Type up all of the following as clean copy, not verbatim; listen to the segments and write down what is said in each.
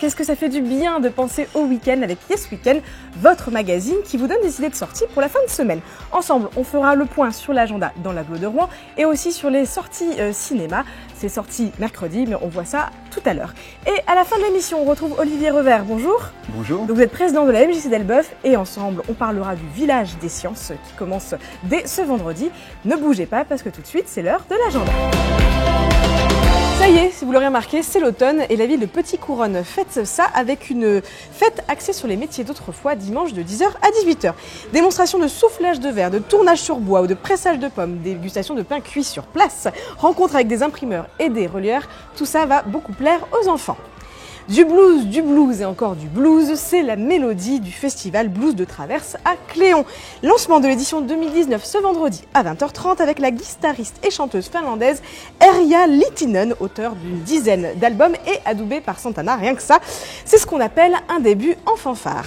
qu'est-ce que ça fait du bien de penser au week-end avec Yes Weekend, votre magazine qui vous donne des idées de sorties pour la fin de semaine. Ensemble, on fera le point sur l'agenda dans l'agglo de Rouen et aussi sur les sorties cinéma. C'est sorti mercredi, mais on voit ça tout à l'heure. Et à la fin de l'émission, on retrouve Olivier Revers. Bonjour. Bonjour. Donc vous êtes président de la MJC d'Elbeuf et ensemble, on parlera du village des sciences qui commence dès ce vendredi. Ne bougez pas parce que tout de suite, c'est l'heure de l'agenda. Ça y est, si vous l'aurez remarqué, c'est l'automne et la ville de Petit-Couronne fête ça avec une fête axée sur les métiers d'autrefois, dimanche de 10h à 18h. Démonstration de soufflage de verre, de tournage sur bois ou de pressage de pommes, dégustation de pain cuit sur place, rencontre avec des imprimeurs et des relieurs, tout ça va beaucoup plaire aux enfants. Du blues et encore du blues, c'est la mélodie du festival Blues de Traverse à Cléon. Lancement de l'édition 2019 ce vendredi à 20h30 avec la guitariste et chanteuse finlandaise Erja Littinen, auteure d'une dizaine d'albums et adoubée par Santana, rien que ça. C'est ce qu'on appelle un début en fanfare.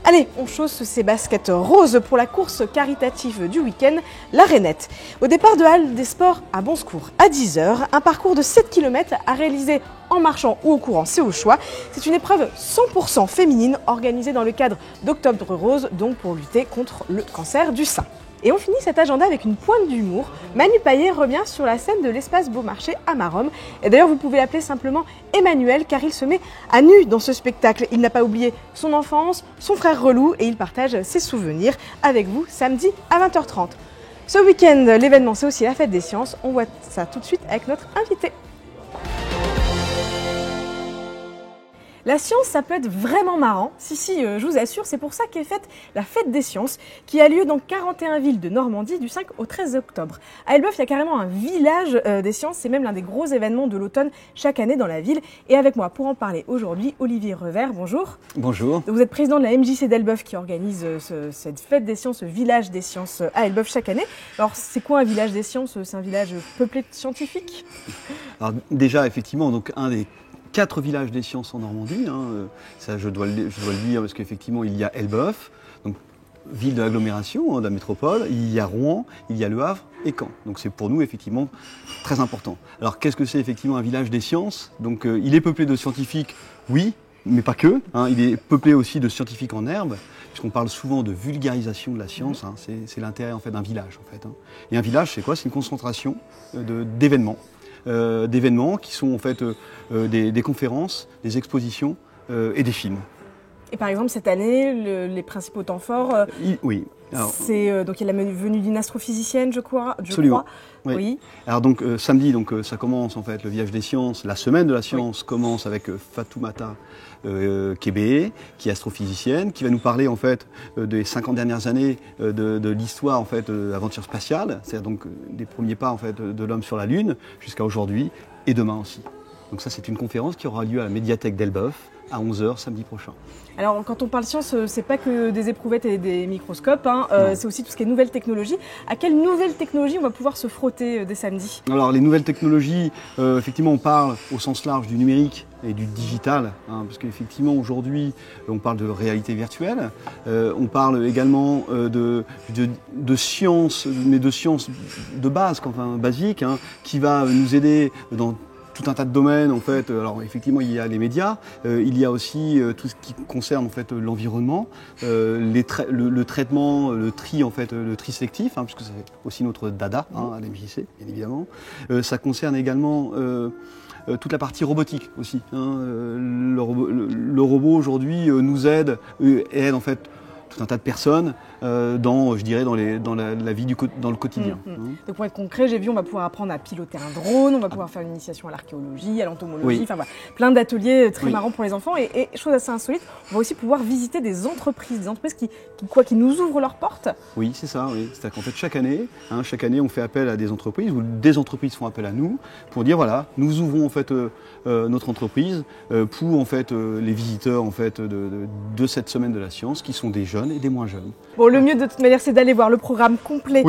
Allez, on chausse ses baskets roses pour la course caritative du week-end, la Rainette. Au départ de Halle des Sports à Bon Secours à 10h, un parcours de 7 km à réaliser en marchant ou en courant, c'est au choix. C'est une épreuve 100% féminine organisée dans le cadre d'Octobre Rose, donc pour lutter contre le cancer du sein. Et on finit cet agenda avec une pointe d'humour. Manu Payet revient sur la scène de l'espace Beaumarchais à Maromme. Et d'ailleurs, vous pouvez l'appeler simplement Emmanuel, car il se met à nu dans ce spectacle. Il n'a pas oublié son enfance, son frère relou, et il partage ses souvenirs avec vous samedi à 20h30. Ce week-end, l'événement, c'est aussi la fête des sciences. On voit ça tout de suite avec notre invité. La science, ça peut être vraiment marrant. Si, je vous assure, c'est pour ça qu'est faite la Fête des Sciences, qui a lieu dans 41 villes de Normandie du 5 au 13 octobre. À Elbeuf, il y a carrément un village des sciences. C'est même l'un des gros événements de l'automne chaque année dans la ville. Et avec moi, pour en parler aujourd'hui, Olivier Revers, bonjour. Bonjour. Vous êtes président de la MJC d'Elbeuf qui organise cette Fête des Sciences, ce village des sciences à Elbeuf chaque année. Alors, c'est quoi un village des sciences? C'est un village peuplé de scientifiques? Alors déjà, effectivement, donc un des 4 villages des sciences en Normandie, ça je dois le dire parce qu'effectivement il y a Elbeuf, donc ville de l'agglomération, de la métropole, il y a Rouen, il y a Le Havre et Caen. Donc c'est pour nous effectivement très important. Alors qu'est-ce que c'est effectivement un village des sciences? Donc il est peuplé de scientifiques, oui, mais pas que. Il est peuplé aussi de scientifiques en herbe, puisqu'on parle souvent de vulgarisation de la science. C'est l'intérêt en fait d'un village en fait. Et un village, c'est quoi? C'est une concentration d'événements. D'événements qui sont en fait des conférences, des expositions et des films. Et par exemple, cette année, les principaux temps forts, oui. Donc il y a la venue d'une astrophysicienne, je crois. Absolument. Oui. Alors donc samedi, donc ça commence en fait le village des sciences, la semaine de la science commence avec Fatoumata Kébé, qui est astrophysicienne, qui va nous parler en fait des 50 dernières années de l'histoire en fait de l'aventure spatiale, c'est-à-dire donc des premiers pas en fait de l'homme sur la Lune jusqu'à aujourd'hui et demain aussi. Donc ça c'est une conférence qui aura lieu à la médiathèque d'Elbeuf à 11h samedi prochain. Alors quand on parle science, c'est pas que des éprouvettes et des microscopes, c'est aussi tout ce qui est nouvelles technologies. À quelles nouvelles technologies on va pouvoir se frotter dès samedi? Alors les nouvelles technologies, effectivement on parle au sens large du numérique et du digital, parce qu'effectivement aujourd'hui on parle de réalité virtuelle, on parle également de sciences, mais de sciences de base, enfin basiques, qui va nous aider dans tout un tas de domaines en fait. Alors effectivement il y a les médias, il y a aussi tout ce qui concerne en fait l'environnement, le traitement, le tri en fait, le tri sélectif, puisque c'est aussi notre dada à l'MJC bien évidemment. Ça concerne également toute la partie robotique aussi. Le robot aujourd'hui nous aide et aide en fait tout un tas de personnes dans la vie dans le quotidien. Donc pour être concret, j'ai vu, on va pouvoir apprendre à piloter un drone, on va pouvoir faire une initiation à l'archéologie, à l'entomologie, enfin voilà, plein d'ateliers très marrants pour les enfants. Et chose assez insolite, on va aussi pouvoir visiter des entreprises qui nous ouvrent leurs portes. Oui, c'est ça. Oui. C'est-à-dire qu'en fait chaque année, on fait appel à des entreprises ou des entreprises font appel à nous pour dire voilà, nous ouvrons en fait notre entreprise pour en fait les visiteurs en fait de cette semaine de la science qui sont des jeunes et des moins jeunes. Bon, le mieux de toute manière, c'est d'aller voir le programme complet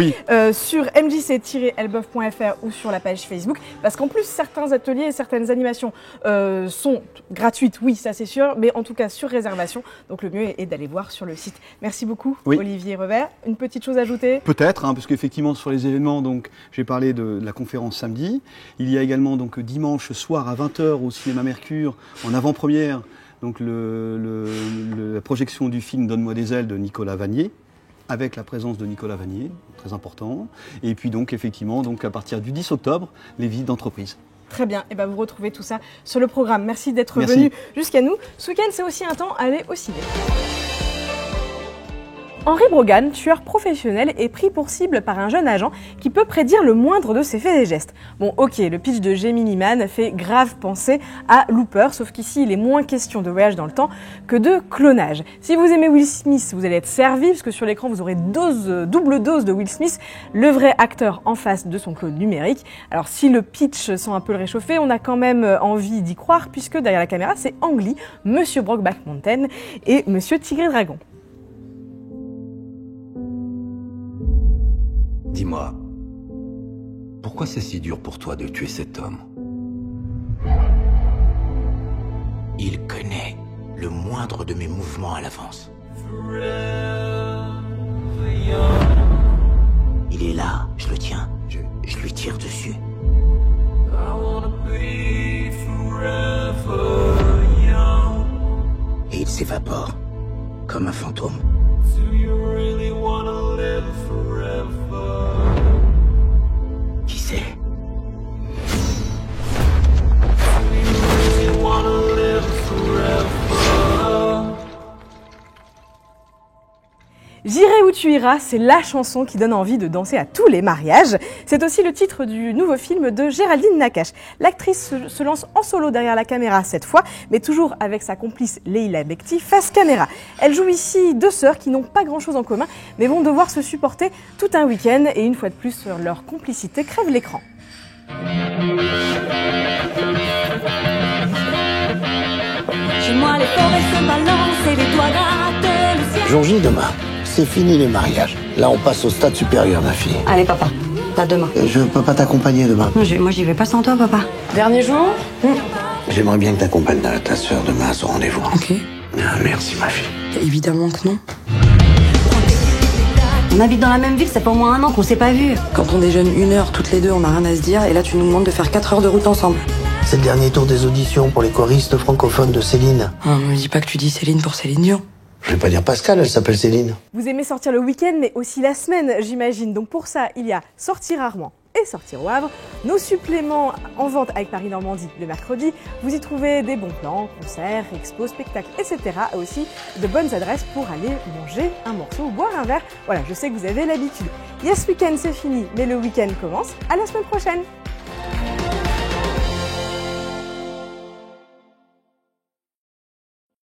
sur mjc-elbeuf.fr ou sur la page Facebook, parce qu'en plus, certains ateliers et certaines animations sont gratuites, oui, ça c'est sûr, mais en tout cas sur réservation. Donc le mieux est d'aller voir sur le site. Merci beaucoup, Olivier Revers. Une petite chose à ajouter? Peut-être, parce qu'effectivement sur les événements, donc j'ai parlé de la conférence samedi. Il y a également donc dimanche soir à 20h au cinéma Mercure en avant-première donc la projection du film Donne-moi des ailes de Nicolas Vanier, avec la présence de Nicolas Vanier, très important. Et puis donc effectivement, donc à partir du 10 octobre, les visites d'entreprise. Très bien, et vous retrouvez tout ça sur le programme. Merci d'être venu jusqu'à nous. Ce week-end, c'est aussi un temps à aller au ciné. Henri Brogan, tueur professionnel, est pris pour cible par un jeune agent qui peut prédire le moindre de ses faits et gestes. Bon, ok, le pitch de Gemini Man fait grave penser à Looper, sauf qu'ici, il est moins question de voyage dans le temps que de clonage. Si vous aimez Will Smith, vous allez être servi, parce que sur l'écran, vous aurez double dose de Will Smith, le vrai acteur en face de son clone numérique. Alors, si le pitch sent un peu le réchauffer, on a quand même envie d'y croire, puisque derrière la caméra, c'est Ang Lee, Monsieur Brokeback Mountain et Monsieur Tigre et Dragon. Dis-moi, pourquoi c'est si dur pour toi de tuer cet homme? Il connaît le moindre de mes mouvements à l'avance. Il est là, je le tiens, je lui tire dessus. Et il s'évapore, comme un fantôme. Qui sait? J'irai où tu iras, c'est la chanson qui donne envie de danser à tous les mariages. C'est aussi le titre du nouveau film de Géraldine Nakache. L'actrice se lance en solo derrière la caméra cette fois, mais toujours avec sa complice Leila Bekti face caméra. Elle joue ici deux sœurs qui n'ont pas grand-chose en commun, mais vont devoir se supporter tout un week-end et une fois de plus, leur complicité crève l'écran. Chez moi, les forêts se balancent et les doigts grattent le ciel. Jour J demain. C'est fini les mariages. Là, on passe au stade supérieur, ma fille. Allez, papa, à demain. Je peux pas t'accompagner demain. Moi, j'y vais pas sans toi, papa. Dernier jour J'aimerais bien que t'accompagnes ta sœur demain à son rendez-vous. Ok. Ah, merci, ma fille. Évidemment que non. On habite dans la même ville, ça fait au moins 1 an qu'on s'est pas vus. Quand on déjeune 1 heure toutes les deux, on n'a rien à se dire, et là, tu nous demandes de faire 4 heures de route ensemble. C'est le dernier tour des auditions pour les choristes francophones de Céline. Ah, me dis pas que tu dis Céline pour Céline Dion. Je vais pas dire Pascal, elle s'appelle Céline. Vous aimez sortir le week-end, mais aussi la semaine, j'imagine. Donc pour ça, il y a Sortir rarement et Sortir au Havre. Nos suppléments en vente avec Paris-Normandie le mercredi. Vous y trouvez des bons plans, concerts, expos, spectacles, etc. Et aussi de bonnes adresses pour aller manger un morceau ou boire un verre. Voilà, je sais que vous avez l'habitude. Yes Weekend, c'est fini, mais le week-end commence. À la semaine prochaine.